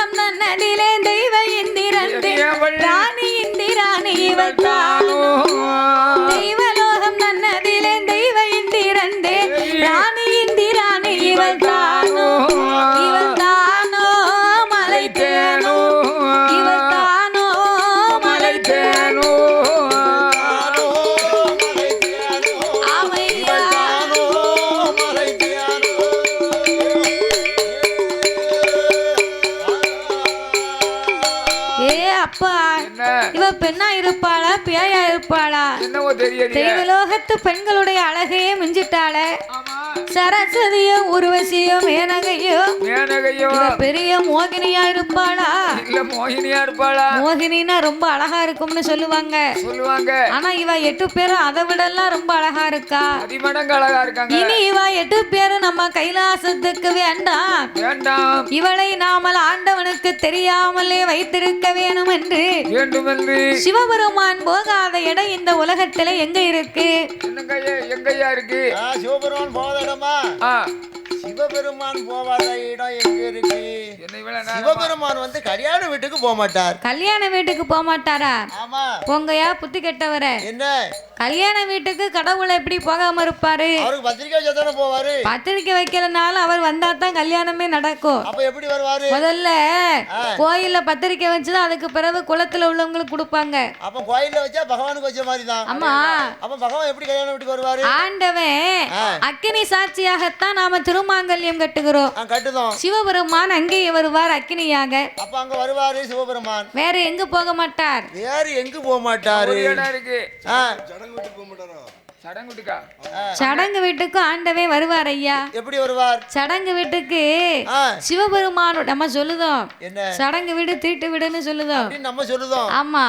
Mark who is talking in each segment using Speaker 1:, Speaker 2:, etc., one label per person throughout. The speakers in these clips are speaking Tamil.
Speaker 1: தெய்வலோகம் நன்னதிலே தெய்வ இந்திரந்தே ராணி இந்திராணி இவள் தானோ தெய்வலோகம் நன்னதிலே தெய்வ இந்திரந்தே ராணி இந்திராணி இவள் தானோ இவள் தானோ மலை தேனோ இவள் தானோ மலை தேனோ இவ பெண்ணா இருப்பாளா பேயா இருப்பாளா
Speaker 2: என்னவோ தெரியல
Speaker 1: தெய்வலோகத்து பெண்களுடைய அழகையே மிஞ்சிட்டாளே சரஸ்வதியோ உருவசியோ மேனகையோ பெரிய மோகினியா இருப்பாளா
Speaker 2: இல்ல மோகினியா இருப்பாளா
Speaker 1: மோகினினா ரொம்ப அழகா இருக்கும்னு சொல்லுவாங்க ஆனா இவ 8 பேரும் அதை விட எல்லாம் ரொம்ப அழகா இருக்கா
Speaker 2: அதிமடங்கு அழகா இருக்காங்க
Speaker 1: இனி இவ 8 பேரும் நம்ம கைலாசத்துக்கு வேண்டாம் இவளை நாமல் ஆண்டவனுக்கு தெரியாமலே வைத்திருக்க வேணும் என்று சிவபெருமான் போகாத இடம் இந்த உலகத்துல எங்க இருக்கு
Speaker 2: எங்கயா இருக்கு
Speaker 3: சிவபெருமான் போகாத இடமா சிவபெருமான் போகாத இடம் எங்க இருக்கு சிவபெருமான் வந்து கல்யாண வீட்டுக்கு போக மாட்டார்
Speaker 1: கல்யாண வீட்டுக்கு போக மாட்டாரா
Speaker 3: ஆமா
Speaker 1: போங்கயா புத்தி கெட்டவர
Speaker 3: என்ன
Speaker 1: கல்யாண வீட்டுக்கு கடவுளை எப்படி போகாம இருப்பாரு
Speaker 3: அவருக்கு பத்திரிக்கை வச்சாதானே போவாரு
Speaker 1: பத்திரிக்கை வைக்கலனாலும் அவர் வந்தா தான் கல்யாணமே நடக்கும்
Speaker 3: அப்ப எப்படி வருவாரு
Speaker 1: முதல்ல கோயில்ல பத்திரிக்கை வச்சுதான் அதுக்கு பிறகு குளத்துல உள்ளவங்களுக்கு கொடுப்பாங்க
Speaker 3: அப்ப கோயில்ல வச்சா பகவானுக்கு வச்ச மாதிரி தான்
Speaker 1: ஆமா
Speaker 3: அப்ப பகவான் எப்படி கல்யாண வீட்டுக்கு வருவாரு
Speaker 1: ஆண்டவன் அக்கினி சாட்சியாகத்தான் நாம திருமாங்கல்யம் கட்டுகிறோம்
Speaker 3: கட்டுதோம்
Speaker 1: சிவபெருமான் அங்கே வருவார் அக்கினியாக
Speaker 3: அப்ப அங்க வருவாரு சிவபெருமான்
Speaker 1: வேற எங்க போக மாட்டார்
Speaker 3: வேற எங்க போக மாட்டாரு
Speaker 1: சடங்கு வீட்டுக்கு ஆண்டவே வருவார் ஐயா
Speaker 3: எப்படி வருவார்
Speaker 1: சடங்கு வீட்டுக்கு சிவபெருமான் நம்ம சொல்லுதோம் சடங்கு வீடு தீட்டு வீடுன்னு சொல்லுதோம்
Speaker 3: நம்ம சொல்லுதோம்
Speaker 1: ஆமா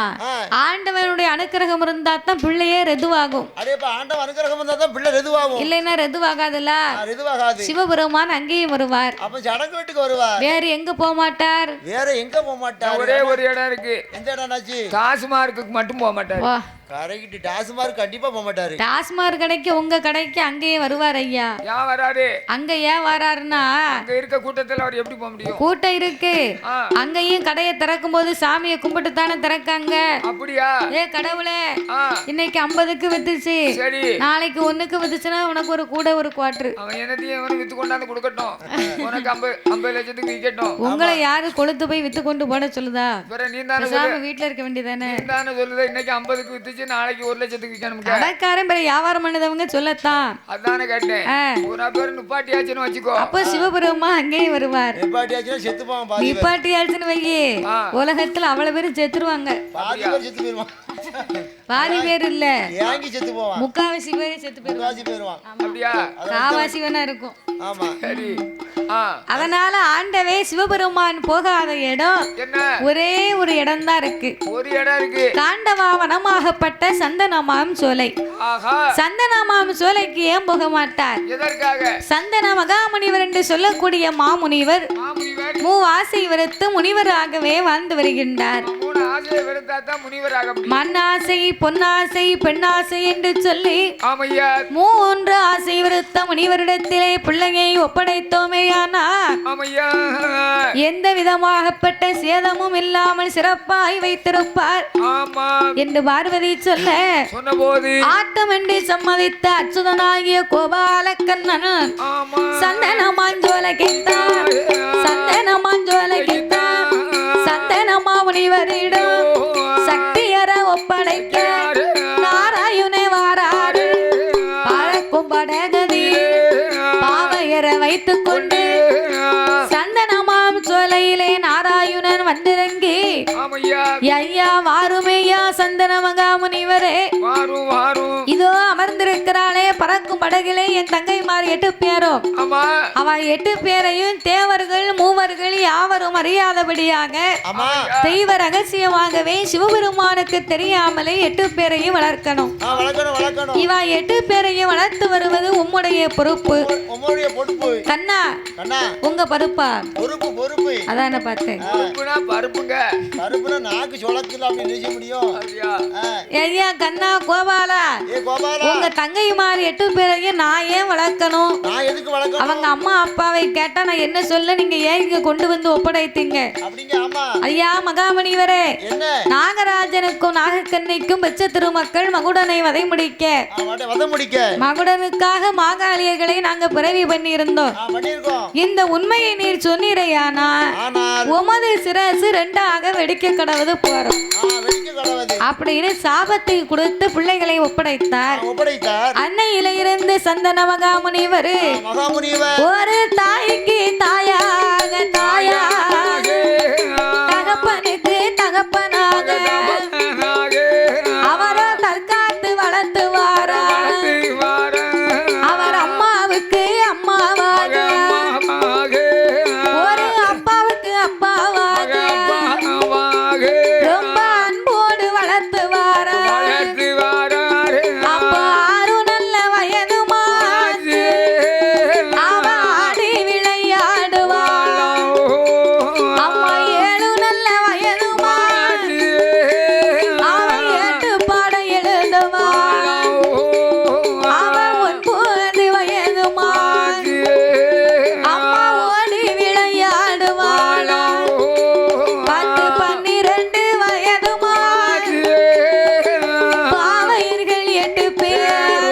Speaker 1: ஆண்டவனுடைய அனுக்கிரகம் இருந்தா தான் பிள்ளையே ரெதுவாகும்
Speaker 3: ஆண்டவன் அனுக்கிரகம் இருந்தா தான் பிள்ளை ரெதுவாகும்
Speaker 1: இல்லைன்னா ரெதுவாகாதுல்ல
Speaker 3: ரெதுவாகாது
Speaker 1: சிவபெருமான் அங்கேயும் வருவார்
Speaker 3: அப்ப சடங்கு வீட்டுக்கு வருவார்
Speaker 1: வேற எங்க போக மாட்டார்
Speaker 3: வேற எங்க போக மாட்டார்
Speaker 2: ஒரே ஒரு இடம் இருக்கு
Speaker 3: எந்த இடம்னாச்சு
Speaker 2: டாஸ்மார்க்கு மட்டும் போக மாட்டார்
Speaker 3: கடைக்கு டாஸ்மார்க் கண்டிப்பா போக மாட்டாரு
Speaker 1: டாஸ்மார்க் கடைக்கு உங்க கடைக்கு அங்கேயே வருவார் ஐயா
Speaker 2: ஏன் வராரு
Speaker 1: அங்க ஏன் வராருன்னா
Speaker 2: அங்க இருக்க கூட்டத்துல அவர் எப்படி போக முடியும்
Speaker 1: கூட்டம் இருக்கு அங்கேயும் கடையை திறக்கும் போது சாமியை கும்பிட்டு தானே திறக்காங்க
Speaker 2: அப்படியா
Speaker 1: ஏ கடவுளே இன்னைக்கு 50க்கு வித்துச்சு
Speaker 2: சரி
Speaker 1: நாளைக்கு 1க்கு வித்துச்சுன்னா உனக்கு ஒரு கூட ஒரு குவார்டர்
Speaker 2: அவன் என்னத்தையும் வித்து கொண்டாந்து கொடுக்கட்டும் உனக்கு 50 லட்சத்துக்கு விற்கட்டும்
Speaker 1: உங்களை யாரு கொளுத்து போய் வித்து கொண்டு போட சொல்லுதா
Speaker 2: நீ தானே
Speaker 1: வீட்டுல இருக்க வேண்டியதானே
Speaker 2: நீ தானே சொல்லுத இன்னைக்கு 50க்கு வித்துச்சு நாளைக்கு 1 லட்சத்துக்கு விற்கணும்
Speaker 1: கடைக்காரன் பேர் வியாபாரம் பண்ணதவங்க சொல்லத்தான்
Speaker 2: அதானே கேட்டேன் ஒரு பேர் நிப்பாட்டியாச்சுன்னு வச்சுக்கோ
Speaker 1: அப்ப சிவபெருமா அங்கேயும் வருவார்
Speaker 3: நிப்பாட்டியாச்சுன்னு செத்து போவான்
Speaker 1: நிப்பாட்டியாச்சுன்னு வையே உலகத்துல அவ்வளவு பேரும் செத்துருவாங்க பாதி பேர் இல்ல
Speaker 3: செத்து போவான்
Speaker 1: முக்காவாசி பேரு செத்து
Speaker 3: போயிருவான்
Speaker 2: அப்படியா
Speaker 1: காவாசி வேணா இருக்கும்
Speaker 3: ஆமா
Speaker 2: சரி
Speaker 1: அதனால ஆண்டவே சிவபெருமான் போகாத இடம் ஒரே ஒரு இடம் தான் இருக்கு
Speaker 2: ஒரு இடம் இருக்கு
Speaker 1: காண்டவா வனமாகப்பட்ட சந்தனமாம் சோலை சந்தனமாம் சோலைக்கு ஏன் போக மாட்டார்
Speaker 2: எதற்காக
Speaker 1: சந்தன மகாமுனிவர் என்று சொல்லக்கூடிய மாமுனிவர் மூவாசை விருத்து முனிவராகவே வாழ்ந்து வருகின்றார் மண்ணாசை பொன்னாசை பெண்ணாசை என்று சொல்லி 3 ஆசை விருத்த முனிவரிடத்திலே பிள்ளையை ஒப்படைத்தோமேயானா எந்த விதமாகப்பட்ட சேதமும் இல்லாமல் சிறப்பாய் வைத்திருப்பார் என்று பார்வதி சொல்ல ஆட்டம் என்று சம்மதித்த அச்சுதனாகிய கோபால கண்ணன் சந்தனமாஞ்சோலை கேட்டார் சந்தனமாஞ்சோலை கேட்டார் சந்தனமா முனிவரிடம் சக்தியர ஒப்படைக்க நாராயணே வாராடு பறக்கும் படகதி பாவையர வைத்துக் கொண்டு சந்தனமாம் சோலையிலே நாராயணன் வந்திறங்கி ஐயா வாருமையா சந்தன மகாமுனிவரே இதோ அமர்ந்திருக்கிறாளே பறக்கும் படகிலே என் தங்கைமார் 8 பேரும் அவ 8 பேரையும் தேவர்கள் மூவர்கள் யாவரும் அறியாதபடியாக தெய்வ ரகசியமாகவே சிவபெருமானுக்கு தெரியாமலே 8 பேரையும் வளர்க்கணும் இவ 8 பேரையும் வளர்த்து வருவது உம்முடைய பொறுப்பு கண்ணா உங்க பொறுப்பா அதான
Speaker 2: பருப்புனா பருப்புங்க.
Speaker 3: பருப்புனா நாக்கு சுளக்குல அப்படி நினைச்ச முடியும்.
Speaker 2: அப்படியா?
Speaker 1: ஐயா கண்ணா கோபாலா,
Speaker 3: கோபாலா,
Speaker 1: உங்க தங்கைமார் 8 பேரையும் நான் ஏன் வளர்க்கணும்?
Speaker 3: நான் எதுக்கு வளர்க்கணும்?
Speaker 1: அவங்க அம்மா அப்பாவை கேட்டா நான் என்ன சொல்ல, நீங்க ஏன் இங்க கொண்டு வந்து ஒப்படைத்தீங்க?
Speaker 3: அப்படிங்க. ஆமா.
Speaker 1: ஐயா மகாமுனிவரே,
Speaker 3: என்ன?
Speaker 1: நாகராஜனுக்கும் நாகக்கண்ணிக்கும் பெற்ற திருமக்கள் மகுடனை வதை முடிக்க மகுடனுக்காக மாகாளியர்களை நாங்க பிறவி பண்ணி இருந்தோம். இந்த உண்மையை நீர் சொன்னீரையானா உமது சிரசு 2ஆக வெடிக்க கடவுது போறோம் அப்படின்னு சாபத்தை கொடுத்து பிள்ளைகளை ஒப்படைத்தார். அன்னையில இருந்து சந்தன மகாமுனிவர் ஒரு தாய்க்கு தாயாக தகப்பனுக்கு தகப்பனாக அவரை தற்காத்து வளர்த்து வாரா. அவர் அம்மாவுக்கு அம்மாவாக, ஒரு அப்பாவுக்கு அப்பாவாக ரொம்ப அன்போடு வளர்த்து வாரா. அப்பா 6 நல்ல வயதுமாச்சு அவ ஆடி விளையாடுவாள். அம்மா 7 நல்ல வயதுமாச்சு அவ 8 பாடம் எழுதுவாள். அவ 9 வயதுமாச்சு அம்மா ஓடி விளையாடுவாள். 10 12 வயதுமாச்சு பாவையர்கள் 8 பேர்.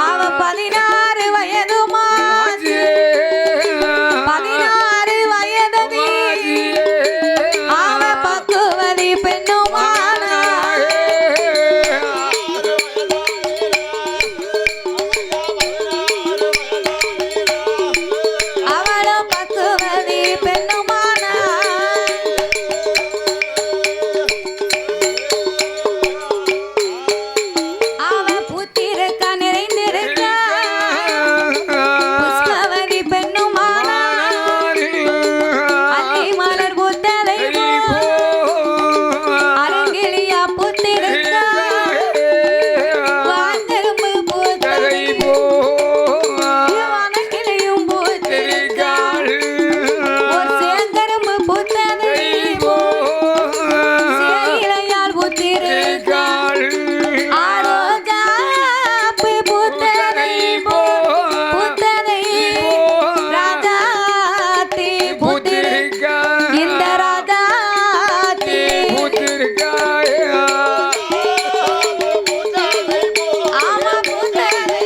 Speaker 1: அவ 16 வயதுமாச்சு 16 வயததி அவ பக்குவதி பெண்ணுமானா. அவளும் பக்குவதி பெண்ணுமானா. அவ புத்திருக்க நிறைந்திருக்க புஷ்பவதி பெண்ணுமானா. அல்லி மலர் பூத்ததை அரங்கிலியா பூத்திருக்க வாங்கரும்பு பூத்ததை வனக்கிளையும் பூத்திருக்க ஒரு சேங்கரும்பு பூத்ததை சேயிலையால் பூத்திருக்க ஆரோஜாப்பு பூத்ததை பூத்ததை ராஜாத்தி பூத்திருக்க இந்த ராஜாத்தி ஆமா பூத்ததை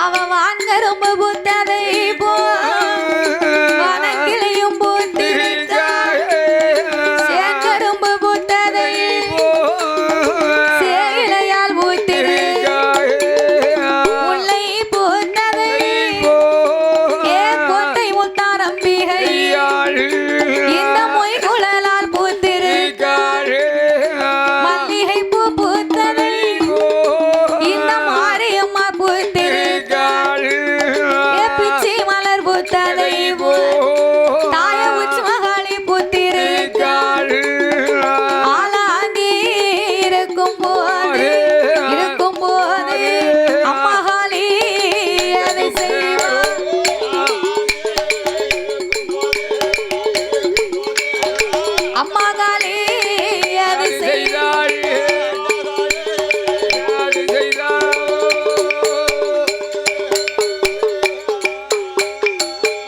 Speaker 1: அவ வான்கரும்பு பூத்ததை வனக்கிளையும் பூத்திருக்க சேங்கரும்பு பூத்ததை சேயிலையால் பூத்திருக்க முல்லை பூத்ததை ஏ கோட்டை முத்தாரம்பிகை இந்த மொய் குழலால் பூத்திருக்க மல்லிகை பூ பூத்ததை இந்த மாரியம்மா பூத்திருக்க ஏ பிச்சி மலர் பூத்ததை தாய உச்சி மகாளி பூத்திருக்க ஆளாங்கி இருக்கும் போது அம்மாகாளி அதை செய்வாள். அம்மாகாளி அதை செய்வாள்.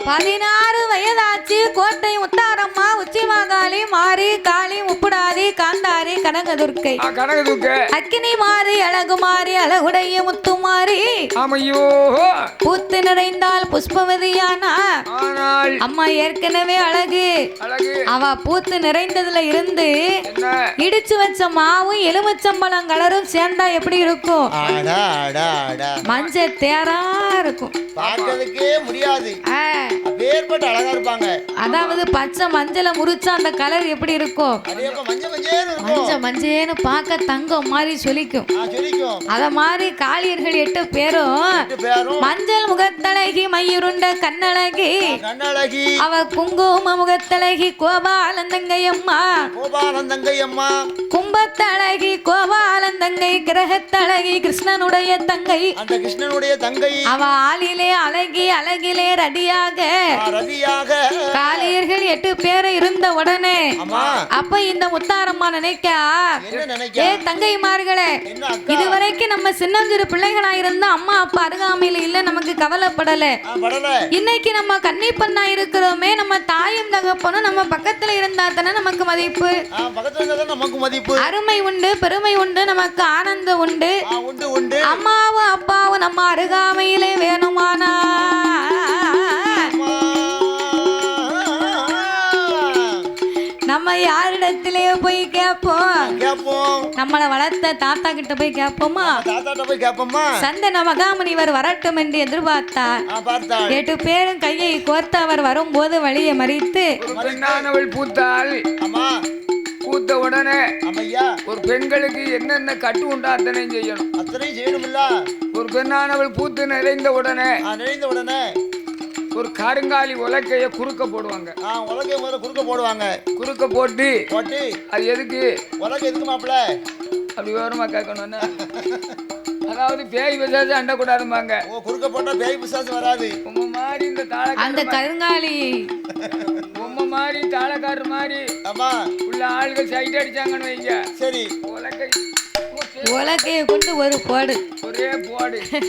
Speaker 1: 16 வயதாச்சு கோட்டை முத்தாரம்மா உச்சி மாகாளி மாரி காளி உப்புடாதி காந்தாரி கனகதுர்க்கை அக்கினி மாறி அழகு மாறி அழகுடைய முத்து மாறி
Speaker 2: ஆமையோ
Speaker 1: பூத்து நிறைந்தால் புஷ்பவதியானா. அம்மா ஏற்கனவே அழகு. அவ பூத்து நிறைந்ததுல இருந்து இடிச்சு வச்ச மாவும் எலுமிச்சம்பழம் கலரும் சேர்ந்தா எப்படி இருக்கும்? மஞ்சள் தேரா இருக்கும்.
Speaker 3: பார்க்கிறதுக்கே முடியாது. வேர்பட்டு அழகா இருப்பாங்க.
Speaker 1: அதாவது பச்சை மஞ்சளை முறிச்சா அந்த கலர் எப்படி இருக்கும்?
Speaker 3: மஞ்சள் மஞ்சள் இருக்கும்.
Speaker 1: கொஞ்சம் மஞ்சேன்னு பார்க்க தங்கம் மாதிரி சொலிக்கும். அத மாதிரி காளியர்கள் 8 பேரும் மஞ்சள் முகத்தழகி மையுருண்ட கண்ணழகி அவ குங்கும முகத்தழகி கோபாலந்தங்கையம்மா கும்பத்தழகி கோபாலந்தங்கை கிரகத்தழகி கிருஷ்ணனுடைய தங்கை அவ ஆளிலே அழகிலே ரடியாக காளியர்கள் 8 பேர் இருந்த உடனே அப்ப இந்த முத்தாரம்மா நினைக்கா, ஏ தங்கைமார்களே, இதுவரைக்கும் நம்ம சின்னஞ்சிறு பிள்ளைகளா இருந்தா அம்மா அப்பா அருகாமையில இல்ல, நமக்கு கவலைப்படல. இன்னைக்கு நம்ம கன்னி பெண்ணா இருக்கிறோமே, நம்ம தாயும் தகப்பனும் நம்ம பக்கத்துல இருந்தா தானே நமக்கு மதிப்பு, அருமை உண்டு, பெருமை உண்டு, நமக்கு ஆனந்தம் உண்டு. அம்மாவும் அப்பாவும் நம்ம அருகாமையிலே வேணுமானா நம்ம யாரிடத்திலே போய் கேட்போம்? நம்மளை வளர்த்த தாத்தா கிட்ட போய் கேட்போமா? சந்தன மகாமுனிவர் வரட்டும் என்று எதிர்பார்த்தார். 8 பேரும் கையை கோர்த்து அவர் வரும்போது வழியை மறித்து
Speaker 2: பூத்த உடனே ஒரு பெண்களுக்கு என்னென்ன கட்டு உண்டோ அத்தனையும் செய்யணும். ஒரு பெண்ணானவள் பூத்து நிறைந்த உடனே ஒரு கருங்காலி உலக்கைய குறுக்க போடுவாங்க. குறுக்க போட்டு அது எதுக்கு மாப்பிள்ள அப்படி விவரமா கேட்கணும்னா, அதாவது பேய் பிசாசு அண்டக்கூடாதும்பாங்க. குறுக்க போட்டா பேய் பிசாசு வராது. உங்க மாதிரி இந்த அந்த கருங்காலி உங்க மாதிரி தாளக்காரர் மாதிரி உள்ள ஆளுகள் சைட் அடிச்சாங்கன்னு வைங்க. சரி,
Speaker 1: உலக்கைய கொண்டு ஒரே போடு.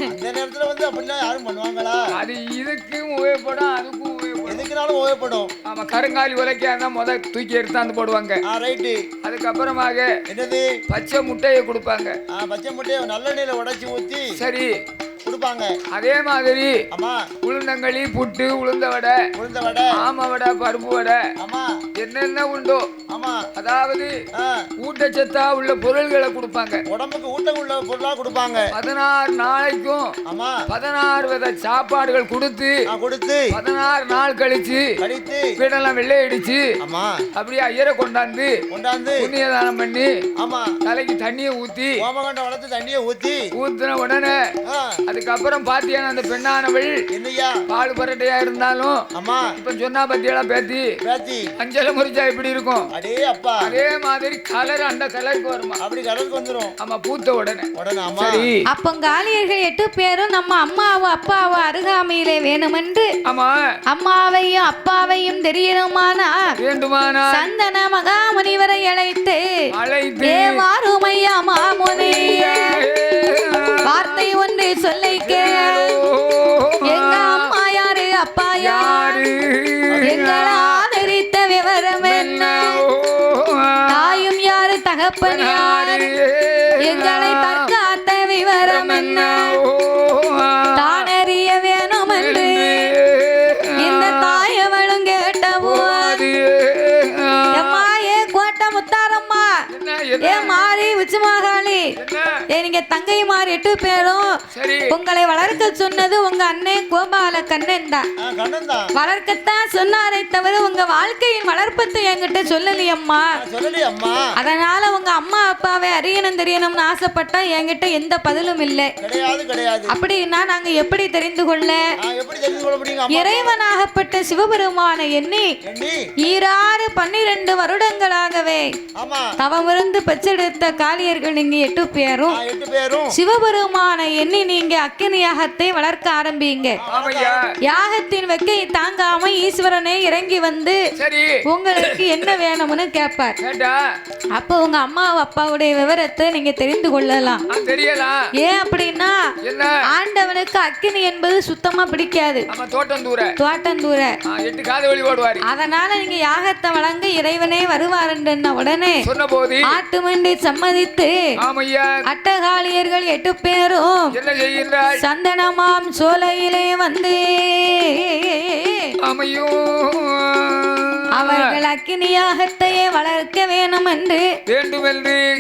Speaker 3: அந்த நேரத்துல அப்படின்னா யாரும் பண்ணுவாங்களா?
Speaker 2: அது இதுக்கும் உபயோகப்படும், அதுக்கும்
Speaker 3: உபயோகப்படும்.
Speaker 2: ஆமா, கருங்காலி உலக்கையா இருந்தா தூக்கி எடுத்தாந்து போடுவாங்க. அதுக்கப்புறமாக என்னது பச்சை முட்டையை கொடுப்பாங்க.
Speaker 3: பச்சை முட்டையை நல்லெண்ணெயில உடைச்சு ஊத்தி சரி கொடுப்பாங்க.
Speaker 2: அதே மாதிரி உளுந்தங்களி, புட்டு, உளுந்த வடை, ஆம வடை, பருப்பு வடை, என்னென்ன உண்டோ அதாவது ஊட்டச்சத்தா உள்ள பொருள்களை கொடுப்பாங்க. உடம்புக்கு ஊட்டம் உள்ள பொருளா கொடுப்பாங்க. 16 நாளைக்கும் 16 வித சாப்பாடுகள் கொடுத்து 16 நாள் கழிச்சு வீடெல்லாம் வெள்ளை அடிச்சு அப்படியே ஐயரை கொண்டாந்து புண்ணியதானம் பண்ணி தலைக்கு தண்ணியை ஊத்தி ஊத்தின உடனே அதுக்கப்புறம் பாத்தியான அந்த பெண்ணானவள் பால் பரட்டையா இருந்தாலும் இப்ப சொன்னா பத்தியெல்லாம் பேத்தி அஞ்சல முறிச்சா எப்படி இருக்கும் அதே மாதிரி கலர் அந்த கலருக்கு வருமா, அப்படி கலருக்கு வந்துரும். ஆமா, பூத்த உடனே
Speaker 1: அப்ப காளியர்கள் 8 பேரும் நம்ம அம்மாவும் அப்பாவும் அருகாமையிலே வேணுமென்று அம்மாவையும் அப்பாவையும் தெரியணுமானா சந்தன மகாமுனிவரை அழைத்து வாருமையா மாமுனி வார்த்தை ஒன்று சொல்லைக்க, எங்க அம்மா யாரு அப்பா யாரு, எங்களை ஆதரித்த விவரம் என்ன, தாயும் யாரு தகப்பன் யாரு, எங்களை தற்காத்த விவரம் என்ன, தானறிய வேணும் என்று இந்த தாயவளும் கேட்ட போது எம்மாயே கோட்டை முத்தாரம்மா ஏ மாறி உச்சி மகாளி, நீங்க தங்கை மாறி 8 பேரும் உங்களை வளர்க்க சொன்னது உங்க அண்ணே கோபால கண்ணன் தான். வளர்க்கத்தான் சொன்னாரை தவிர உங்க வாழ்க்கையின் வளர்ப்பத்தை என்கிட்ட சொல்லலையம்மா. அதனால உங்க அம்மா அப்பாவை அறியணும் தெரியணும்னு ஆசைப்பட்டா என்கிட்ட எந்த பதிலும் இல்லை. அப்படின்னா நாங்க எப்படி தெரிந்து கொள்ள? இறைவனாகப்பட்ட சிவபெருமான எண்ணி 12 வருடங்களாகவே தவமிருந்து பெற்றெடுத்த காளியர்கள் நீங்க 8 பேரும் சிவபெருமான எண்ணி நீங்க அக்கினி யாகத்தை வளர்க்க ஆரம்பிங்க. யாகத்தின் வெக்கை தாங்காம ஈஸ்வரனே இறங்கி வந்து உங்களுக்கு என்ன வேணும்னு கேட்பார். அப்ப உங்க அம்மா அப்பாவுடைய விவரத்தை நீங்க தெரிந்து கொள்ளலாம். ஏன் அப்படின்னா ஆண்டவனுக்கு அக்கினி என்பது சுத்தமா பிடிக்காது, தோட்டந்தூர. அதனால நீங்க யாகத்தை வழங்க இறைவனே வருவார் என்ற உடனே ஆட்டு மண்டி சம்மதித்து அட்டகாளியர்கள் 8 பேரும் சந்தனமாம் சோலையிலே வந்து அவர்கள் அக்கினி யாகத்தையே வளர்க்க வேணும் என்று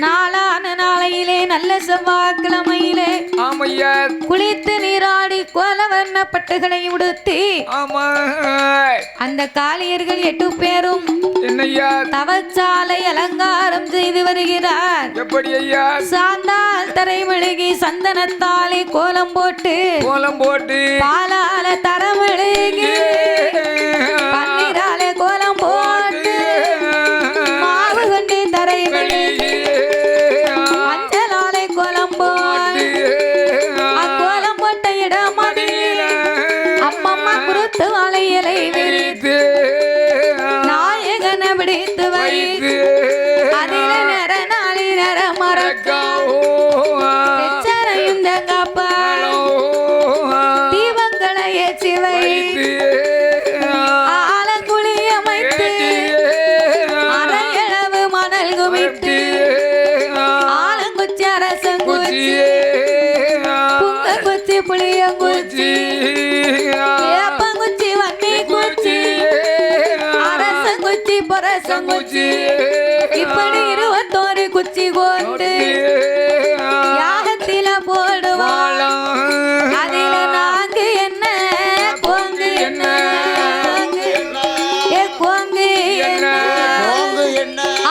Speaker 1: நாளான நாளையிலே நல்ல செவ்வாய்க்கிழமையிலே
Speaker 2: ஆமையா
Speaker 1: குளித்து நீராடி கோலவர்ண பட்டுகளை உடுத்தி அந்த காளியர்கள் 8 பேரும்
Speaker 2: என்னையா
Speaker 1: தவச்சாலை அலங்காரம் செய்து வருகிறார்.
Speaker 2: எப்படி ஐயா?
Speaker 1: சாந்தால் தரை மெழுகி சந்தனத்தாலே கோலம் போட்டு பாலால தரமெழுகி பன்னீராலே கோலம் போட்டு மாவு கொண்டு தரை மெழுகி மஞ்சளாலே கோலம் போட்டு அக்கோலம் போட்ட இடமடி அம்மம்மா குருத்து வாழை இலை விரித்து நாயகனை பிடித்து வைத்து அதில நிற நாளி நிற மறக்கும் எச்சரையும் தேங்காப்பால் தீபங்களை ஏற்றி வைத்து ஆலங்குழி அமைத்து அரையளவு மணல் குவித்து ஆலங்குச்சி அரசங்குச்சி புங்கங்குச்சி புளியங்குச்சி வேப்பங்குச்சி வன்னி குச்சி அரசங்குச்சி பொரசங்குச்சி இப்படி 21 குச்சி கொண்டு யாகத்தில போடுவாள். அதில நாங்கு என்ன கோங்கு என்ன ஏ கோங்கு என்ன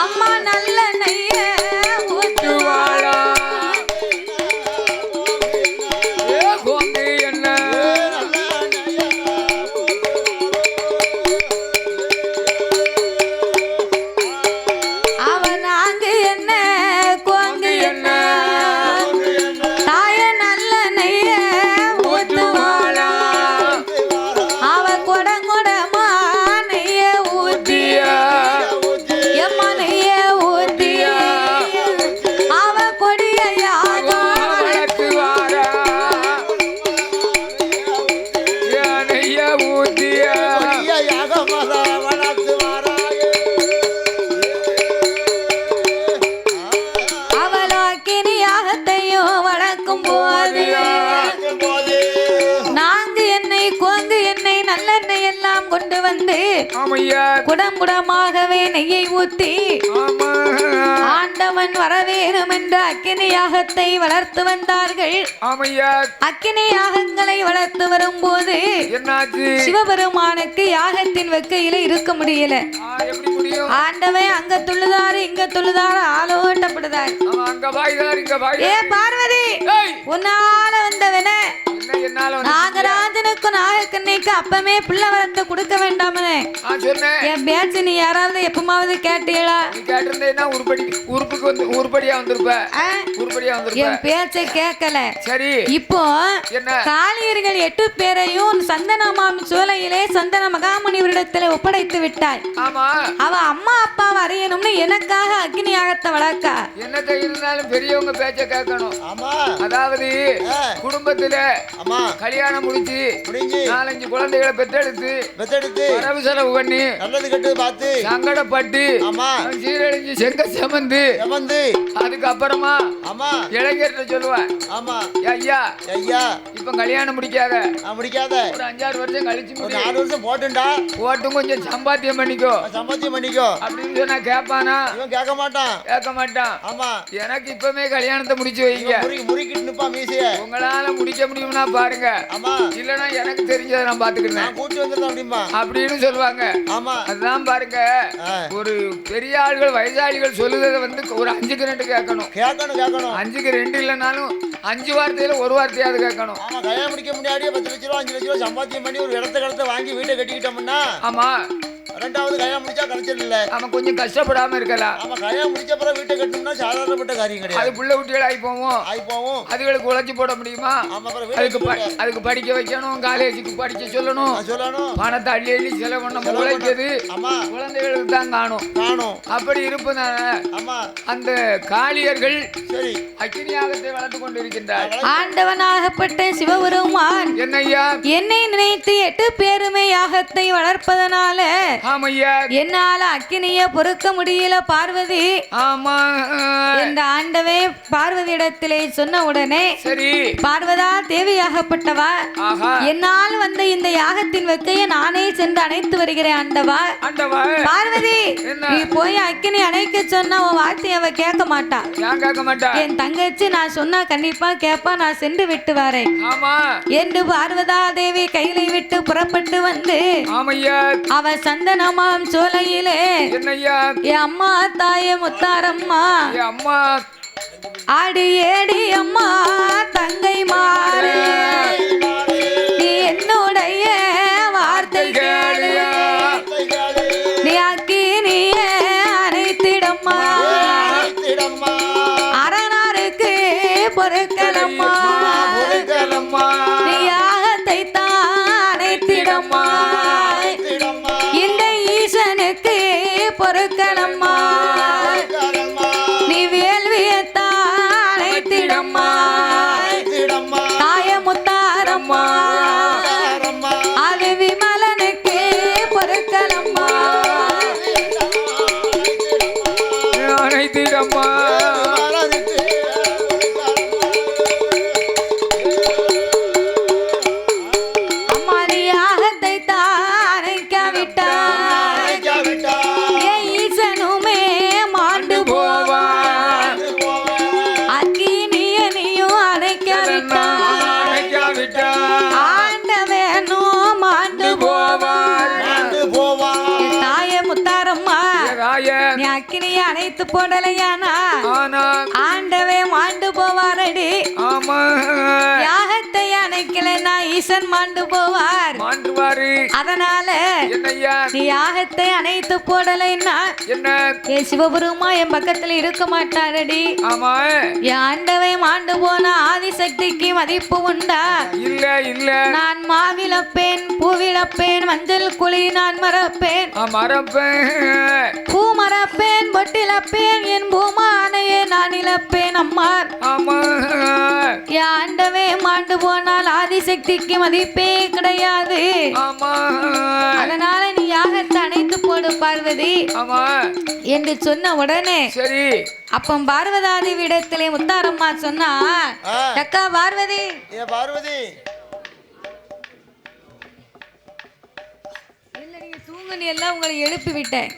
Speaker 1: அம்மா நல்ல நெய்ய ஊற்றுவாளா அவ நாங்கு என்ன கோங்கு என்ன தாய நல்ல நெய்ய ஊற்றுவாளா அவ கொடங்கொடமா நெய்ய ஊற்றியா எம்மா நெய்ய ஊற்றியா அவ கொடிய யாகம் அவளோ அக்கினி யாகத்தையும் வளர்க்கும் போது நான்கு எண்ணெய் கோங்கு எண்ணெய் நல்லெண்ணெய் எல்லாம் கொண்டு வந்து குடம்புடமாகவே நெய்யை ஊத்தி ஆண்டவன் வரவேணும் என்ற அக்கினி யாகத்தை வளர்த்து வந்தார்கள். அக்கினி யாகங்களை வளர்த்து வரும்போது சிவபெருமானுக்கு யாகத்தின் வெக்கையில இருக்க முடியல. ஆண்டவன் அங்க துள்ளுதாரு இங்க துள்ளுதாரு ஆலோட்டப்படுதார். ஏ பார்வதி உன்னால வந்தவன நாகராஜனுக்கும் நாகக்கண்ணிக்கு அப்பமே பிள்ளை வரத்தை கொடுக்க வேண்டாமே என் பேச்சு நீ யாராவது எப்பமாவது கேட்டீங்களா? என் பேச்சை கேட்கல.
Speaker 2: சரி
Speaker 1: இப்போ காளியர்கள் 8 பேரையும் சந்தனமாம் சோலையிலே சந்தன மகாமுனிவரிடத்தில் ஒப்படைத்து விட்டாய். அவ அம்மா அப்பாவை அறியணும்னு எனக்காக அக்னி யாகத்தை வளர்க்கா.
Speaker 2: என்னத்தை இருந்தாலும் பெரியவங்க பேச்ச கேட்கணும். அதாவது குடும்பத்துல கல்யாணம் முடிஞ்சு 4-5 குழந்தைகளை பெத்தெடுத்து வரவு செலவு பண்ணி நல்லது கெட்டது பார்த்து சங்கடப்பட்டு சீரழிஞ்சு செங்க செமந்து அதுக்கப்புறமா இளைஞர்கிட்ட சொல்லுவேன் ஐயா இப்ப கல்யாணம் முடிக்காத ஒரு 5-6 வருஷம் கழிச்சு 4 வருஷம் போட்டு கொஞ்சம் சம்பாத்தியம் பண்ணிக்கோ அப்படின்னு சொன்னா கேட்பானா? கேட்க மாட்டான். ஆமா எனக்கு இப்பவே கல்யாணத்தை முடிச்சு வைங்க. உங்களால முடிக்க முடியும்னா பாருங்க, இல்லனா எனக்கு தெரிஞ்சதை நான் பாத்துக்கிறேன் அப்படின்னு சொல்லுவாங்க. அதுதான் பாருங்க, ஒரு பெரிய ஆள்கள் வயசாளிகள் சொல்லுறத வந்து ஒரு 5க்கு 2 கேட்கணும். 5க்கு 2 இல்லைனாலும் 5 வார்த்தையில ஒரு வார்த்தையாவது கேட்கணும்.
Speaker 3: கல்யாணம் முடிக்க முன்னாடி 10 லட்ச ரூபா 5 லட்ச ரூபா சம்பாத்தியம் பண்ணி ஒரு இடத்த வாங்கி வீட்டை கட்டிக்கிட்டோம்னா ரெண்டாவது கல்யாணம் முடிச்சா கலைச்சல் இல்ல.
Speaker 2: அவன் கொஞ்சம் கஷ்டப்படாம இருக்கலாம்.
Speaker 3: கல்யாணம் முடிச்ச பிறகு வீட்டை கட்டணும்னா சாதாரணப்பட்ட காரியம் கிடையாது.
Speaker 2: அது புள்ள குட்டிகள் ஆகி போவோம். அதுகளுக்கு உழைச்சி போட முடியுமா? அதுக்கு படிக்க வைக்கணும், காலேஜுக்கு படிக்க சொல்லணும். பணத்தை அள்ளி செலவு பண்ண உழைக்கிறது குழந்தைகளுக்கு தான் காணும். அப்படி இருப்பதான அந்த காளியர்கள் அக்கினி யாகத்தை வளர்த்து கொண்டிருக்கின்றார்.
Speaker 1: ஆண்டவனாகப்பட்ட சிவபெருமான்
Speaker 2: என்னையா
Speaker 1: என்னை நினைத்து 8 பேருமே யாகத்தை வளர்ப்பதனால
Speaker 2: ஆமையா
Speaker 1: என்னால அக்கினிய பொறுக்க முடியல பார்வதி.
Speaker 2: ஆமா
Speaker 1: இந்த ஆண்டவே பார்வதி இடத்திலே சொன்ன உடனே
Speaker 2: சரி
Speaker 1: பார்வதா தேவியாகப்பட்டவா
Speaker 2: ஆஹா
Speaker 1: என்னால் வந்த இந்த யாகத்தின் வெக்கையை நானே சென்று அணைத்து வருகிறேன் ஆண்டவா.
Speaker 2: ஆண்டவா
Speaker 1: பார்வதி
Speaker 2: என்ன?
Speaker 1: நீ போய் அக்கினி அணைக்க சொன்னா உன் வார்த்தையை அவ கேட்க மாட்டா.
Speaker 2: ஏன் கேட்க மாட்டா?
Speaker 1: என் தங்கச்சி நான் சொன்னா கண்டிப்பா கேப்பா, நான் சென்று விட்டு வரேன்
Speaker 2: ஆமா
Speaker 1: என்று பார்வதா தேவி கையிலை விட்டு புறப்பட்டு வந்து
Speaker 2: ஆமையா
Speaker 1: அவ சந்தனமாம் சோலையிலே
Speaker 2: என்னையா
Speaker 1: என் அம்மா தாயே முத்தாரம்மா
Speaker 2: என் அம்மா
Speaker 1: ஆடி ஏடி அம்மா தங்கை மாறு நீ என்னுடைய வார்த்தை கேளு நீ அக்கினியே அணைத்திடம்மா அரணாருக்கு பொறுக்கலம்மா நீ யாகத்தை தான் அணைத்திடம்மா இந்த ஈசனுக்கு பொறுக்கலம்மா நீ வேள்வியத்தான் அணைத்திடம்மா தாய முத்தாரம்மா அது விமலனுக்கு பொறுக்கலம்மா
Speaker 2: அனைத்திடம்மா
Speaker 1: அம்மா நீ யாகத்தை தான் அணைக்காவிட்டா ஏன் ஈசனுமே மாண்டு போவா அக்கினிய நீயும் அணைக்காவிட்டா
Speaker 2: அணைக்காவிட்டா
Speaker 1: ஆண்டவனும் மாண்டு போவார் என் தாயே முத்தாரம்மா நீ அக்கினிய அணைத்து போடலையானா
Speaker 2: ஆனா
Speaker 1: ஆண்டவே மாண்டு போவாரடி.
Speaker 2: ஆமா
Speaker 1: யாகத்தை அணைக்கலைன்னா ஈசன் மாண்டு போவார்.
Speaker 2: மாண்டுவாரு
Speaker 1: அதனால
Speaker 2: என்னையா
Speaker 1: நீ யாகத்தை அணைத்து போடலைன்னா
Speaker 2: என்ன
Speaker 1: என் சிவபெருமா என் பக்கத்துல இருக்க மாட்டாரடி.
Speaker 2: ஆமா
Speaker 1: என் ஆண்டவை மாண்டு போன ஆதிசக்திக்கு மதிப்பு உண்டா?
Speaker 2: இல்ல இல்ல
Speaker 1: நான் மாவிழப்பேன் பூவிழப்பேன் மஞ்சள் குழி நான் மறப்பேன்
Speaker 2: மறப்பேன்
Speaker 1: பூ மறப்பேன் பொட்டிழப்பேன் என் பூமானையே நான் இழப்பேன் அம்மா.
Speaker 2: ஆமா
Speaker 1: என் ஆண்டவே மாண்டு போனால் ஆதிசக்திக்கு மதிப்பே கிடையாது.
Speaker 2: ஆமா
Speaker 1: அதனால நீ யாகத்தை அணைத்து போடு பார்வதி
Speaker 2: ஆமா
Speaker 1: என்று சொன்ன உடனே
Speaker 2: சரி
Speaker 1: அப்ப பார்வதாதி விடத்திலே முத்தாரம்மா சொன்னா அக்கா பார்வதி இல்ல நீங்க தூங்குனி எல்லாம் உங்களை எழுப்பி விட்டேன்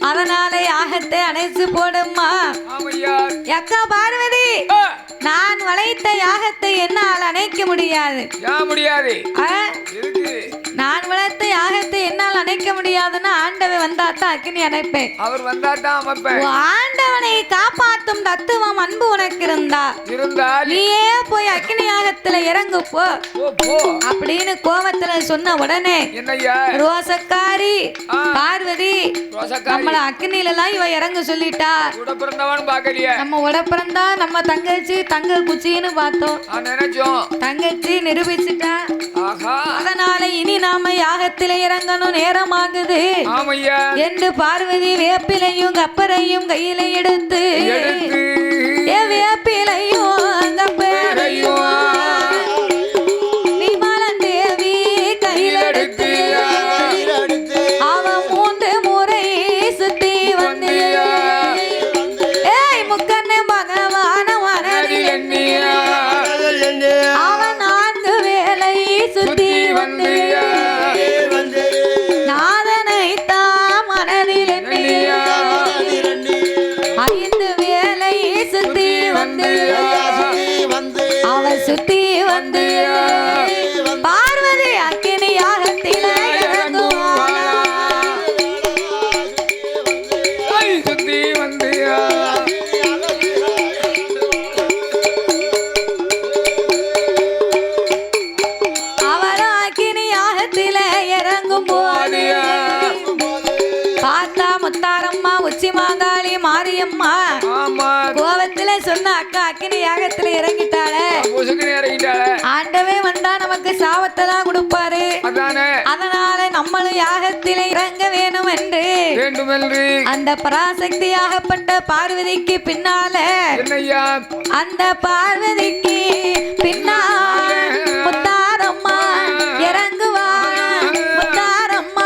Speaker 1: அதனால யாகத்தை அணைச்சு போடும்மா.
Speaker 2: ஆமையா
Speaker 1: அக்கா பார்வதி நான் வளைத்த யாகத்தை என்னால் அணைக்க முடியாது.
Speaker 2: ஏன் முடியாது
Speaker 1: ஆ?
Speaker 2: இருக்கு
Speaker 1: நான் வளர்த்த யாகத்தை என்னால் அணைக்க முடியாதுன்னா ஆண்டவை வந்தாத்தான் அக்கினி அணைப்பேன்.
Speaker 2: அவர் வந்தாதான் அமைப்பேன்.
Speaker 1: உன் ஆண்டவனை காப்பாற்றும் தத்துவம் அன்பு உனக்கு
Speaker 2: இருந்தால்
Speaker 1: நீயே போய் அக்கினி யாகத்துல இறங்கு போ
Speaker 2: போ
Speaker 1: அப்படின்னு கோவத்துல சொன்ன உடனே
Speaker 2: என்னய்யா
Speaker 1: ரோசக்காரி பார்வதி நம்மள அக்கினில எல்லாம் இவ இறங்க சொல்லிட்டா.
Speaker 2: கூட பிறந்தவன் பாக்கலையே
Speaker 1: நம்ம உடப்பிறந்தா நம்ம தங்கச்சி தங்க குச்சின்னு பார்த்தோம்.
Speaker 2: நினைச்சோம்
Speaker 1: தங்கச்சி நிரூபிச்சுட்டா.
Speaker 2: ஆஹா
Speaker 1: அதனால இனி நாம யாகத்திலே இறங்கணும் நேரமாகுது
Speaker 2: ஆமையா
Speaker 1: என்று பார்வதி வேப்பிலையும் கப்பரையும் கையில எடுத்து வேப்பிலையும் கப்பரையும் விமலன் தேவி கையில் எடுத்து அவ 3 முறை சுத்தி வந்து ஏய் முக்கண்ணு பகவான மனதில் எண்ணியா அவன் 4 வேளை சுத்தி வந்து நாதனை தான் மனதில் எண்ணியா 5 வேளை சுத்தி வந்து அவ சுத்தி வந்து பார்வதி அக்கினி யாகத்தில இறங்குவாளா
Speaker 2: சுத்தி வந்து
Speaker 1: அவள் அக்கினி யாகத்தில இறங்கும் போது பார்த்தா முத்தாரம்மா உச்சி மாங்காளி மாரியம்மா கோவத்துல சொன்ன அக்கா அக்கினி யாகத்துல இறங்கிட்டாளே ஆண்டவே வந்தா நமக்கு சாபத்தை தான் கொடுப்பாரு. அதனால நம்மளும் யாகத்திலே இறங்க வேணும் என்று அந்த பராசக்தியாகப்பட்ட பார்வதிக்கு பின்னால அந்த பார்வதிக்கு பின்னால முத்தாரம்மா இறங்குவா முத்தாரம்மா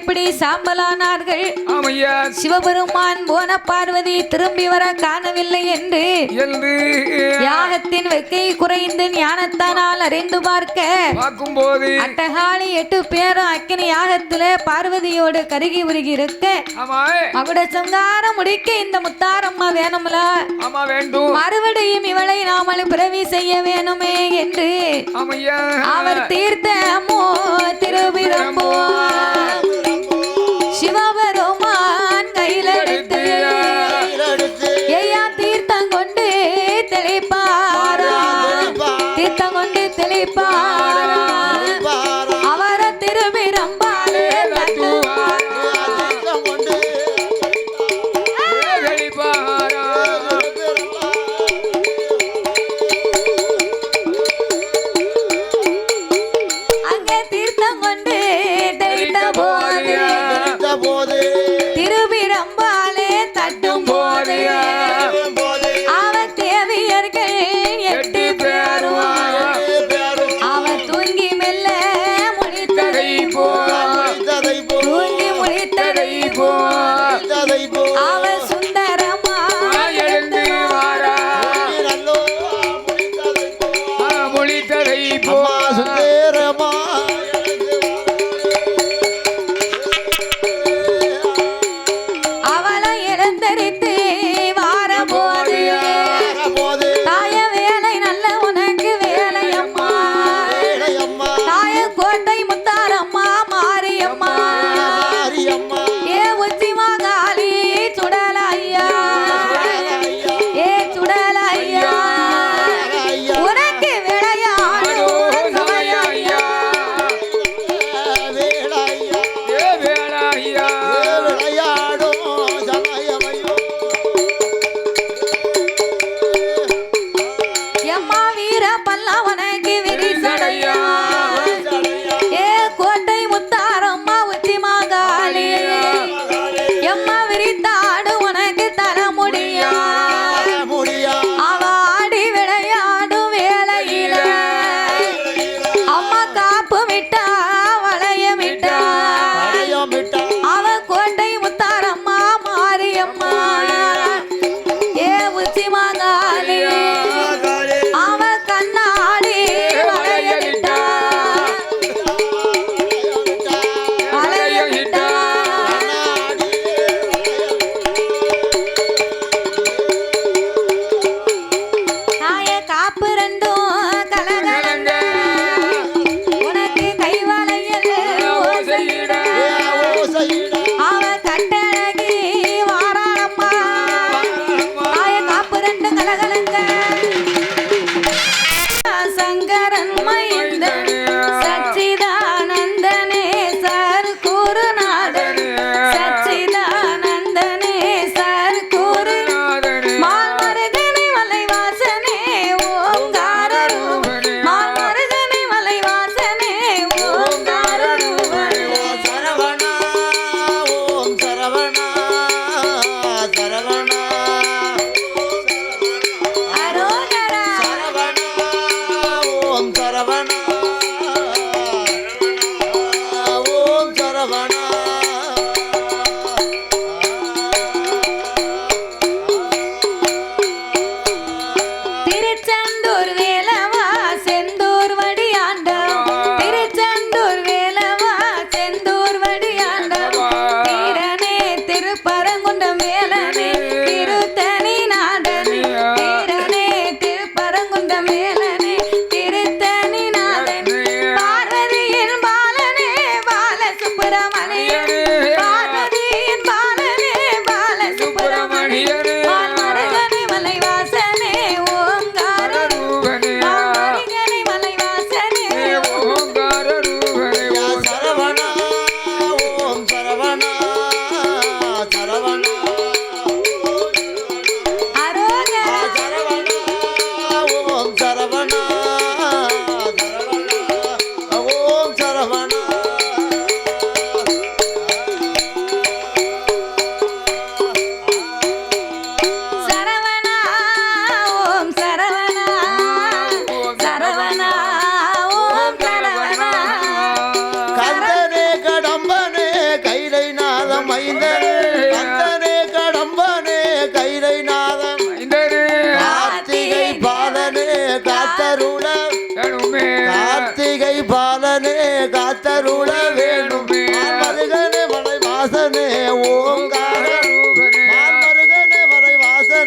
Speaker 1: இப்படி சாம்பலானார்கள்.
Speaker 2: ஆமையா
Speaker 1: சிவபெருமான் போன பார்வதி திரும்பி வர காணவில்லை என்று யாகத்தின் வெக்கை குறைந்து ஞானத்தானால் அறிந்து பார்க்கும் போது அட்டகாளி 8 பேரும் அக்கினி யாகத்திலே பார்வதியோடு கருகி உருகி இருக்க மகுட சங்காரம் முடிக்க இந்த முத்தாரம்மா வேணும்ல மறுபடியும் இவளை நாமல் பிறவி செய்ய வேணுமே என்று அவர் தீர்த்தமோ திருவிரம்போ சிவபெருமான் கையிலெடுத்து ஐயா தீர்த்தம் கொண்டு தெளிப்பாரா தீர்த்தம் கொண்டு தெளிப்பாரா அவர திருவிரம்பாலே அங்கே தீர்த்தம் கொண்டு தெளித்த போது திருவிரம்பாலே தட்டும் போது அவன் தேவியர்கள் 8 பேரும் அவன் தூங்கி மெல்ல முடித்ததை தூங்கி முடித்ததை அவன் சுந்தரமா எழுந்து வாரா முடித்ததை சுந்தரமா அவளை எழுந்தரித்து வார போது தாய வேலை நல்ல உனக்கு வேலையம்மா தாய கோட்டை முத்தாரம்மா மாரியம்மா ஏ உச்சிமா காளி சுடலையா ஏ சுடலையா உனக்கு விளையாடும் சமயம் எம்மா வீர பல்லவனுக்கு விரிசடையா ஏ கோட்டை முத்தாரம்மா உச்சிமா காளி எம்மா விரித்தாடு உனக்கு தர முடியா அவ ஆடி விளையாடும் வேலையில அம்மா காப்பு விட்டா வளையம் விட்டா அவ கோட்டை முத்தாரம்மா மாரியம்மா ஏ உச்சிமா காளி அவ கண்ணாடி வளைய விட்டா வளைய விட்டா தாய காப்பு ரெண்டும் கலகலங்க உனக்கு கைவளையல் ஓசையிட அவ கட்டழகி வாராளம்மா தாய காப்பு ரெண்டு கலகலங்க சங்கரன் மைந்தன் சச்சிதானந்தனே சார் குருநாதன் சச்சிதானந்தனே சார் குரு மால்மருகனை மலைவாசனே ஓங்கார ரூபனே மால்மருகனை மலைவாசனே ஓங்கார ரூபனே
Speaker 3: சரவணா ஓம் சரவணா சரவணா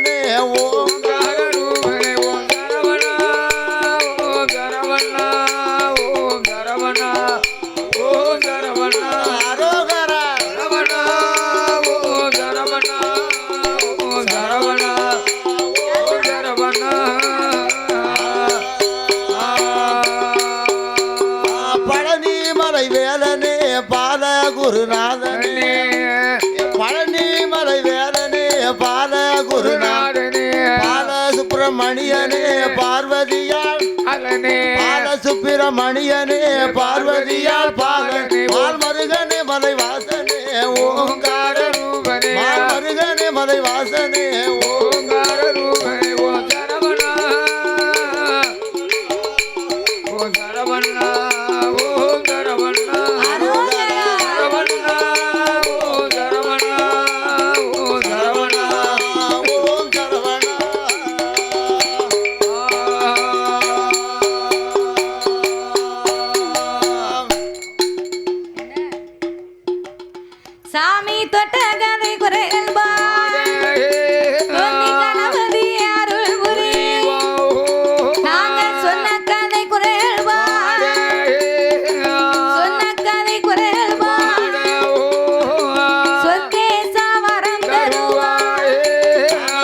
Speaker 3: ரூபனே ஓங்கார
Speaker 2: ரூபனே ஓம் சரவணா ஓம் சரவணா ஓம் சரவணா ஓம் சரவணா
Speaker 3: அரோகரா
Speaker 2: சரவணா ஓம் சரவணா ஓம் சரவணா ஓம் சரவணா
Speaker 3: பழனி மலை வேலனே பால குருநாதனே பழனி மலை வேலனே பால குருநாதனே பால சுப்பிரமணியனே பார்வதியாள் பால சுப்பிரமணியனே பார்வதியாள் பாலனே பால் மருகனே மலை வாசனே ஓங்கார ரூபனே பால் மருகனே மலை வாசனே
Speaker 2: ஓங்கார ரூபனே ஓம் சரவணா ஓம் சரவணா ஓம் சரவணா சரவணா ஓம் சரவணா ஓம் சரவணா
Speaker 3: ஓம் சரவணா
Speaker 1: சாமி தொட்ட கதை குறைகள் பாரு கணபதி அருள் புரி நாங்க சொன்ன கதை குறைகள் பாரு சொன்ன கதை குறைகள் பாரு சொர்க்கேசா வரம் தருவாய்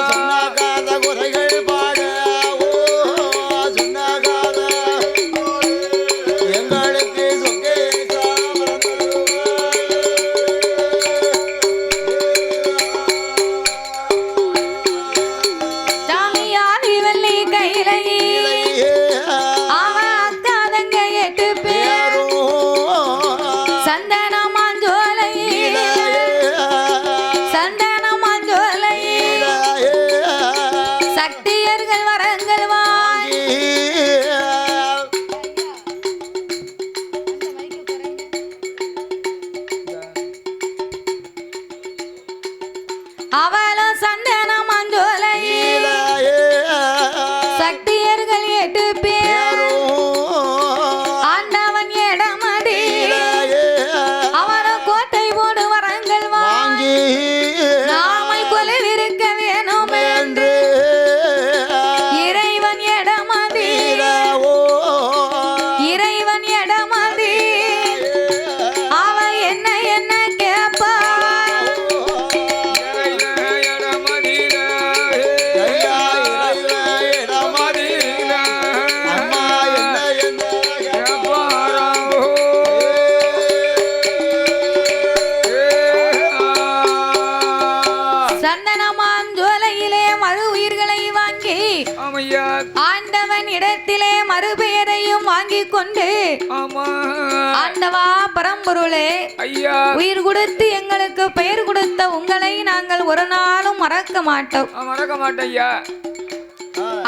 Speaker 3: சொன்னாகாத குறைகள் பாட ஓ சொன்னாகாத எங்களுக்கு சொக்கேசா
Speaker 1: சாமியாதி வள்ளி கையிலை அவன் அக்கா தங்க 8 பேர் சந்தன மாஞ்சோலை சந்தன மாஞ்சோலை சக்தியர்கள் வரங்கள் வாய் அவளும் சந்தன மாஞ்சோலை சக்தியர்கள் 8 பேர் ஆண்டவன் இடமடி அவனும் கோட்டை போடு வரங்கள் வாங்கி நாமல் கொலுவிருக்க வேணும் என்று இறைவன் இடமதி இறைவன் இடமதி அவன் என்ன என்ன கேட்பா சந்தனமாம் ஜோலையிலே மறு உயிர்களை வாங்கி
Speaker 2: ஆமையா
Speaker 1: ஆண்டவன் இடத்திலே மறுபெயரையும் வாங்கி கொண்டு
Speaker 2: ஆமா
Speaker 1: ஆண்டவா பரம்பொருளே
Speaker 2: ஐயா
Speaker 1: உயிர் கொடுத்து எங்களுக்கு பெயர் கொடுத்த உங்களை நாங்கள் ஒரு நாளும் மறக்க மாட்டோம்
Speaker 2: மறக்க மாட்டேன் ஐயா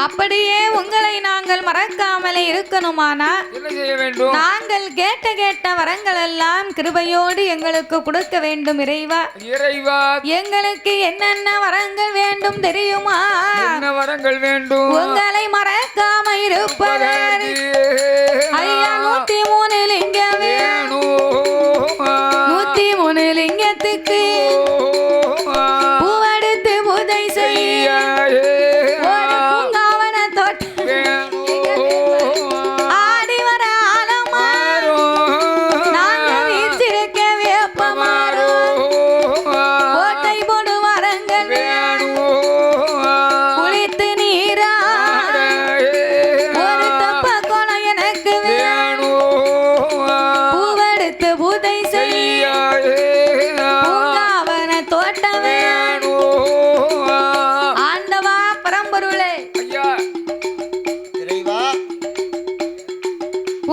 Speaker 1: அப்படியே உங்களை நாங்கள் மறக்காமலே இருக்கணுமானா
Speaker 2: என்ன செய்ய வேண்டும்
Speaker 1: நாங்கள் கேட்ட வரங்கள் எல்லாம் கிருபையோடு எங்களுக்கு கொடுக்க வேண்டும் இறைவா
Speaker 2: இறைவா
Speaker 1: எங்களுக்கு என்னென்ன வரங்கள் வேண்டும் தெரியுமா
Speaker 2: என்ன வரங்கள் வேண்டும்
Speaker 1: உங்களை மறக்காம இருப்பதற்கு ஐயா 103 லிங்கம்
Speaker 2: வேணும்
Speaker 1: 103 லிங்கத்துக்கு பூவெடுத்து பூஜை செய்ய ஒரு பூங்காவன தோட்டம் ஆடி வர ஆலமாறும் நாங்க வீச்சிருக்க வேப்பமாறும் கோட்டை போடு வரங்கள் குளித்து நீரா ஒரு தப்ப கோலம் எனக்கு பூவெடுத்து பூஜை செய்ய பூங்காவன தோட்டம் ஆண்டவா பரம்பொருளே
Speaker 2: ஐயா
Speaker 3: இறைவா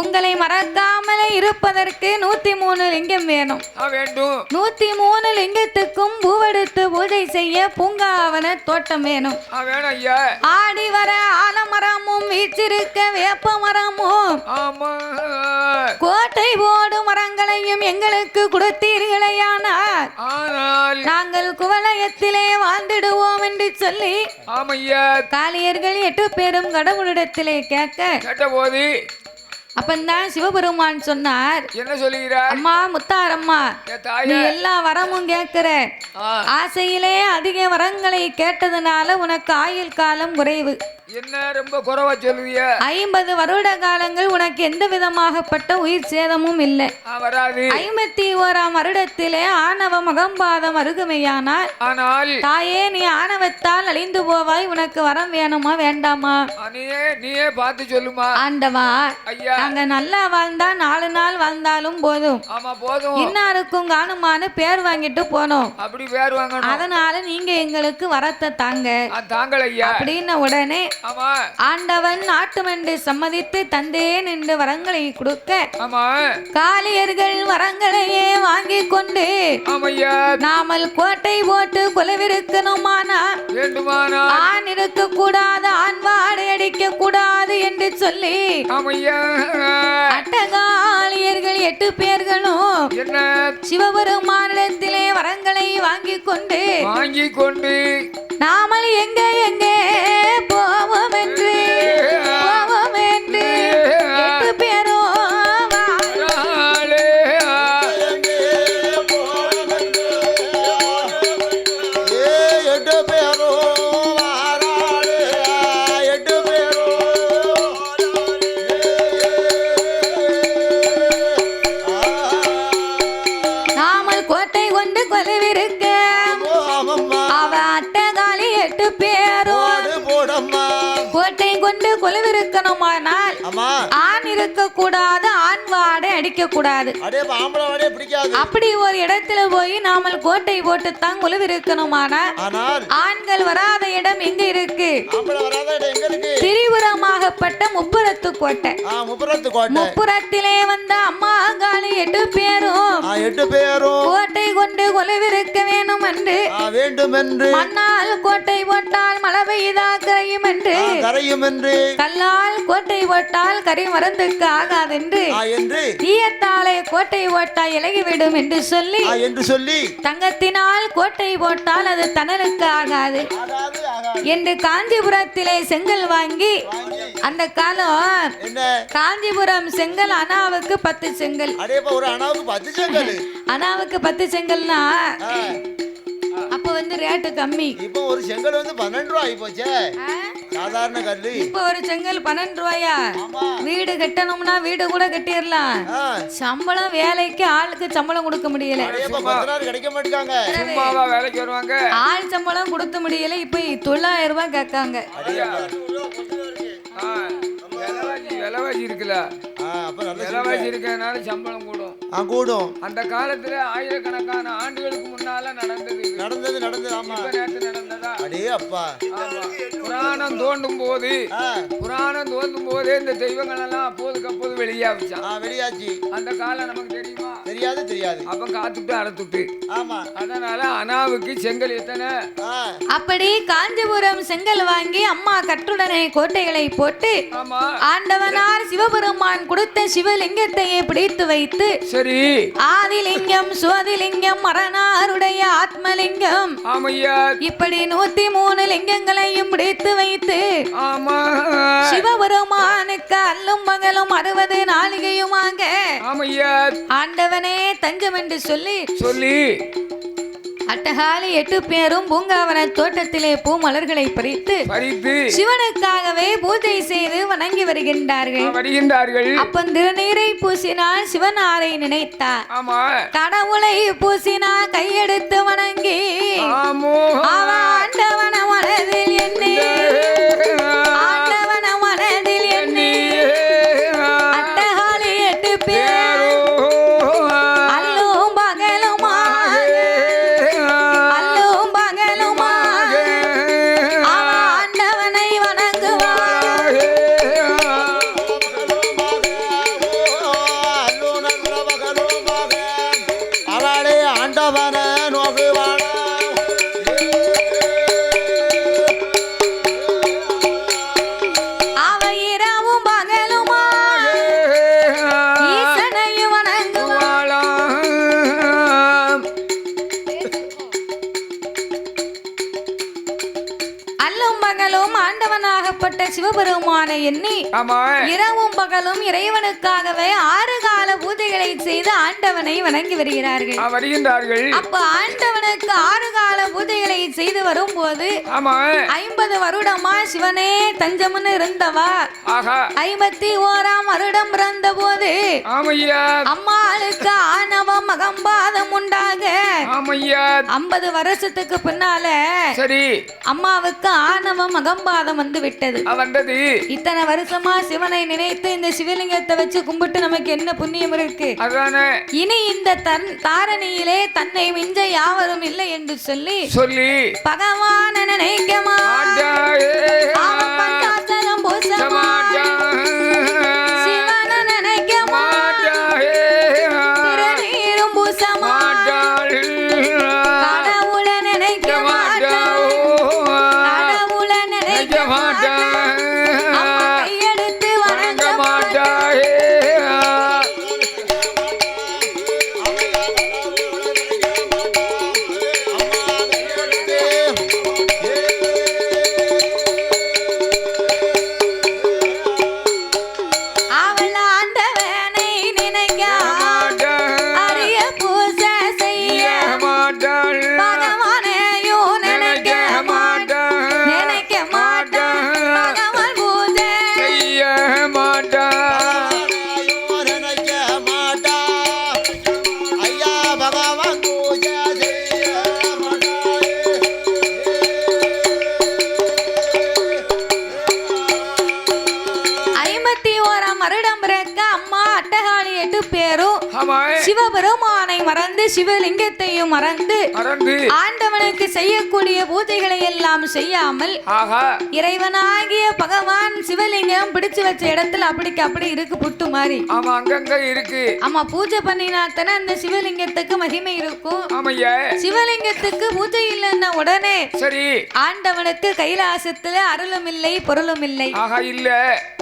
Speaker 1: உங்களை மறக்காமலே இருப்பதற்கு 103 லிங்கம் வேணும்
Speaker 2: வேண்டும்
Speaker 1: 103 லிங்கத்துக்கும் பூவெடுத்து பூஜை செய்ய பூங்காவன தோட்டம் வேணும்
Speaker 2: வேணும் ஐயா
Speaker 1: ஆடி வர ஆலமரமும் வீச்சிருக்க வேப்ப மரமும்
Speaker 2: ஆமா
Speaker 1: கோட்டை போடு மரங்களையும் எங்களுக்கு கொடுத்தீர்களையானால்
Speaker 2: ஆனால்
Speaker 1: நாங்கள் குவலயத்திலே வாழ்ந்திடுவோம் என்று சொல்லி
Speaker 2: ஆமையா
Speaker 1: காளியர்கள் 8 பேரும் கடவுளிடத்திலே கேட்க
Speaker 2: கேட்ட போது
Speaker 1: அப்பந்தான் சிவபெருமான் சொன்னார்,
Speaker 2: என்ன சொல்லுகிறார்?
Speaker 1: அம்மா முத்தாரம்மா,
Speaker 2: என் தாயே.
Speaker 1: நீ எல்லா வரமும் கேட்கிற, ஆசையிலே அதிக வரங்களை கேட்டதுனால உனக்கு ஆயுள் காலம் குறைவு.
Speaker 2: என்ன ரொம்ப குறைவா சொல்லுவிய?
Speaker 1: 50 வருட காலங்கள் உனக்கு எந்த விதமாகப்பட்ட உயிர் சேதமும் இல்லை.
Speaker 2: வராது.
Speaker 1: 51ஆம் வருடத்திலே ஆணவ மகம்பாதம் அருகுமையானால்,
Speaker 2: ஆனால்
Speaker 1: தாயே நீ ஆணவத்தால் அழிந்து போவாய், உனக்கு வரம் வேணுமா வேண்டாமா?
Speaker 2: நீயே பார்த்து சொல்லுமா.
Speaker 1: ஆண்டவா,
Speaker 2: ஐயா,
Speaker 1: நாங்க நல்லா வாழ்ந்தா 4 நாள் வாழ்ந்தாலும் போதும்,
Speaker 2: ஆமா போதும்,
Speaker 1: இன்னாருக்கும் காணுமான்னு பேர் வாங்கிட்டு போனோம்.
Speaker 2: அப்படி பேர் வாங்கணும்.
Speaker 1: அதனால நீங்க எங்களுக்கு வரத்தை தாங்க
Speaker 2: தாங்கள் ஐயா
Speaker 1: அப்படின்னு உடனே
Speaker 2: ஆமா
Speaker 1: ஆண்டவன் நாட்டுமென்று சம்மதித்து தந்தேன் என்று வரங்களை கொடுக்க,
Speaker 2: ஆமா
Speaker 1: காளியர்கள் வரங்களையே வாங்கி கொண்டு
Speaker 2: ஆமையா
Speaker 1: நாமல் கோட்டை போட்டு கொலவிருக்கணுமானா
Speaker 2: வேண்டுமானா
Speaker 1: ஆண் இருக்க கூடாது, ஆண் வாடை அடிக்க கூடாது என்று சொல்லி
Speaker 2: ஆமையா
Speaker 1: அட்டகாளியர்கள் 8 பேர்களும்
Speaker 2: என்ன
Speaker 1: சிவபெருமானிடத்திலே வரங்களை வாங்கி கொண்டு நாமல் எங்க போவோம் என்று 8 பேரும் நாமல் கோட்டை கொண்டு கொலவிருக்க அவ அட்டகாளி 8 பேரும் கோட்டை கொண்டு கொலவிருக்கணுமானால் ஆண் இருக்க கூடாது, ஆண் வாடை அடிக்க கூடாது. அப்படி ஒரு இடத்துல போய் நாமல் கோட்டை போட்டுத்தான் கொலவிருக்கணுமானா ஆண்கள் வராத இடம் எங்க இருக்கு? திரிபுரமாகப்பட்ட முப்புறத்து கோட்டை. முப்புறத்திலே வந்த அம்மா காளி 8 பேரும் கோட்டை கொண்டு கொலவிருக்க வேணும் என்று மண்ணால் கோட்டை போட்டால் மழை பெய்தா கரையும் என்று கல்லால் கோட்டை போட்டால் கரை மருந்துக்கு ஆகாதென்று ஈயத்தாலே கோட்டை போட்டால் இலகிவிடும் என்று சொல்லி தங்கத்தினால் கோட்டை போட்டால் அது தனலுக்கு ஆகாது என்று காஞ்சிபுரத்திலே செங்கல் வாங்கி, அந்த காலம் காஞ்சிபுரம் செங்கல் அனாவுக்கு 10 செங்கல். அனாவுக்கு 10 செங்கல்னா அப்ப வந்து ரேட்டு கம்மி.
Speaker 3: இப்போ ஒரு செங்கல் வந்து 12 ரூபாய் போச்சே. சாதாரண கல்லு
Speaker 1: இப்போ ஒரு செங்கல் 12 ரூபாயா? வீடு கட்டணும்னா வீடு கூட கட்டிடலாம். சம்பளம் வேலைக்கு ஆளுக்கு சம்பளம் கொடுக்க முடியல.
Speaker 3: கிடைக்க மாட்டாங்க.
Speaker 2: சும்மாவா வேலைக்கு வருவாங்க?
Speaker 1: ஆள் சம்பளம் கொடுக்க முடியல. இப்போ 900 ரூபாய் கேட்காங்க.
Speaker 2: விலைவாசி இருக்குல்ல, விலைவாசி இருக்கிறதுனால சம்பளம் கூடும். அந்த காலத்துல ஆயிரக்கணக்கான ஆண்டுகளுக்கு முன்னால நடந்தது.
Speaker 3: ஆமா.
Speaker 2: நடந்ததா?
Speaker 3: அடே அப்பா.
Speaker 2: புராணம் தோண்டும் போதே இந்த தெய்வங்கள் எல்லாம் அப்போது வெளியாச்சு. அந்த காலம் நமக்கு தெரியுமா? தெரியாது. அப்ப காத்துட்டு அறுத்துட்டு.
Speaker 3: ஆமா.
Speaker 2: அதனால அனாவுக்கு செங்கல் எத்தனை?
Speaker 1: அப்படி காஞ்சிபுரம் செங்கல் வாங்கி அம்மா கட்டுடனே கோட்டைகளை போட்டு ஆண்டவனார் சிவபெருமான் கொடுத்த சிவலிங்கத்தையே பிடித்து வைத்து,
Speaker 2: சரி,
Speaker 1: ஆதிலிங்கம், சுவதிலிங்கம், மரணாருடைய ஆத்மலிங்கம், இப்படி 103 லிங்கங்களையும் பிடித்து வைத்து சிவபெருமானுக்கு அல்லும் பகலும் 60 நாளிகையுமாக ஆண்டவனே தஞ்சம் என்று சொல்லி அட்டகாலி 8 பேரும் பூங்காவன தோட்டத்திலே பூ மலர்களை பறித்து சிவனுக்காகவே பூஜை செய்து வணங்கி வருகின்றார்கள். அப்ப திருநீரை பூசினால் சிவனாரை நினைத்தார். கடவுளை பூசினா கையெடுத்து வணங்கி ஆண்டவன மனதில் எண்ணி அட்டகாலி 8 பேர் இரவும் பகலும் ஆண்டவனாகப்பட்ட சிவபெருமானை எண்ணி
Speaker 2: ஆமா
Speaker 1: இரவும் பகலும் இறைவனுக்காகவே 6 கால பூஜைகளை செய்து ஆண்டவனை வணங்கி வருகிறார்கள்
Speaker 2: வருகின்றார்கள்.
Speaker 1: அப்ப ஆண்டவனுக்கு 6 கால பூஜைகளை செய்து வரும்போது
Speaker 2: ஆமா
Speaker 1: 50 வருடமா சிவனே தஞ்சம்னு இருந்தவா
Speaker 2: ஆஹா
Speaker 1: 51ஆம் வருடம் பிறந்த போது
Speaker 2: ஆமையா
Speaker 1: அம்மாளுக்கு ஆணவம் அகம்பாதம் உண்டாக
Speaker 2: ஆமையா
Speaker 1: 50 வருஷத்துக்கு பின்னால
Speaker 2: சரி
Speaker 1: அம்மாவுக்கு ஆணவம் அகம்பாதம் வந்து விட்டது.
Speaker 2: வந்தது.
Speaker 1: இத்தனை வருஷமா சிவனை நினைத்து இந்த சிவலிங்கத்தை வச்சு கும்பிட்டு நமக்கு என்ன புண்ணியம் இருக்கு?
Speaker 2: அதானே
Speaker 1: இனி இந்த தாரணியிலே தன்னை மிஞ்ச யாவரும் இல்லை என்று சொல்லி பகவான நினைக்க மாட்டாயே பஞ்சாசலம் பூச சிவன நினைக்க மாட்டாயே திருநீரும் பூச மாட்டாள் கடவுள நினைக்க மாட்டாள் கடவுள நினைக்க மாட்டாள் கையெடுத்து வணங்க மாட்டாயே சிவபெருமானை மறந்து சிவலிங்கத்தையும் மறந்து ஆண்டவனுக்கு செய்யக்கூடிய பூஜைகளை எல்லாம் செய்யாமல் இறைவனாகிய பகவான் சிவலிங்கம் பிடிச்சு வச்ச இடத்துல அப்படி இருக்கு புட்டு மாதிரி.
Speaker 2: ஆமா அங்கங்க இருக்கு.
Speaker 1: ஆமா பூஜை பண்ணினாத்தானே அந்த சிவலிங்கத்துக்கு மகிமை இருக்கும். சிவலிங்கத்துக்கு பூஜை இல்லைன்னா உடனே சரி ஆண்டவனுக்கு கைலாசத்துல அருளும் இல்லை பொருளும் இல்லை.
Speaker 2: இல்ல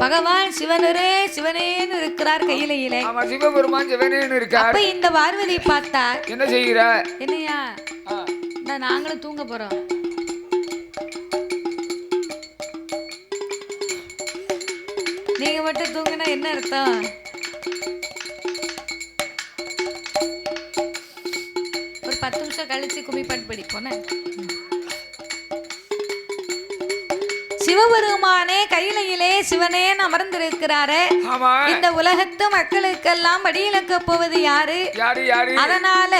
Speaker 1: பகவான் சிவனரே சிவனேன்னு இருக்கிறார் கையிலையிலே.
Speaker 2: சிவபெருமான் சிவனேன்னு இருக்கார்.
Speaker 1: அப்ப இந்த பார்வதி பார்த்தா
Speaker 2: என்ன செய்கிறார்?
Speaker 1: என்னையா நாங்களும் தூங்க போறோம். நீங்க மட்டும் தூங்கினா என்ன அர்த்தம்? ஒரு 10 நிமிஷம் கழிச்சு கும்மிப்பாட்டு படிப்போன. சிவபெருமானே கையிலையிலே சிவனே அமர்ந்திருக்கிறாரு. இந்த உலகத்து மக்களுக்கெல்லாம் படியிலக்க போவது யாரு? அதனால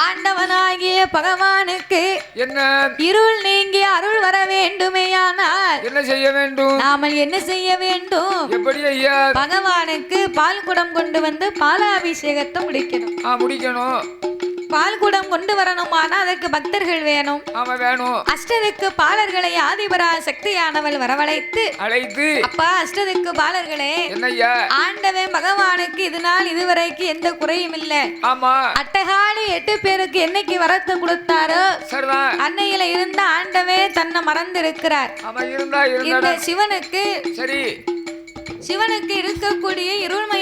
Speaker 1: ஆண்டவனாகிய பகவானுக்கு
Speaker 2: என்ன
Speaker 1: இருள் நீங்கி அருள் வர வேண்டுமேயானால்
Speaker 2: என்ன செய்ய வேண்டும்?
Speaker 1: நாம என்ன செய்ய வேண்டும்?
Speaker 2: எப்படி ஐயா?
Speaker 1: பகவானுக்கு பால் குடம் கொண்டு வந்து பாலாபிஷேகத்தை முடிக்கணும். பால் குடம் கொண்டு வரணுமானா அதற்கு பக்தர்கள் வேணும். அஷ்டதிக்கு பாலர்களை ஆதிபரா சக்தியானவள் வரவழைத்து அப்பா அஷ்டதிக்கு பாலர்களே ஆண்டவன் பகவானுக்கு இதனால் இதுவரைக்கு எந்த குறையும் இல்ல. அட்டகாளி 8 பேருக்கு என்னைக்கு வரத்து கொடுத்தாரோ அன்னையில இருந்த ஆண்டவே தன்னை மறந்து இருக்கிறார். இந்த சிவனுக்கு இருக்கக்கூடிய இருள்மை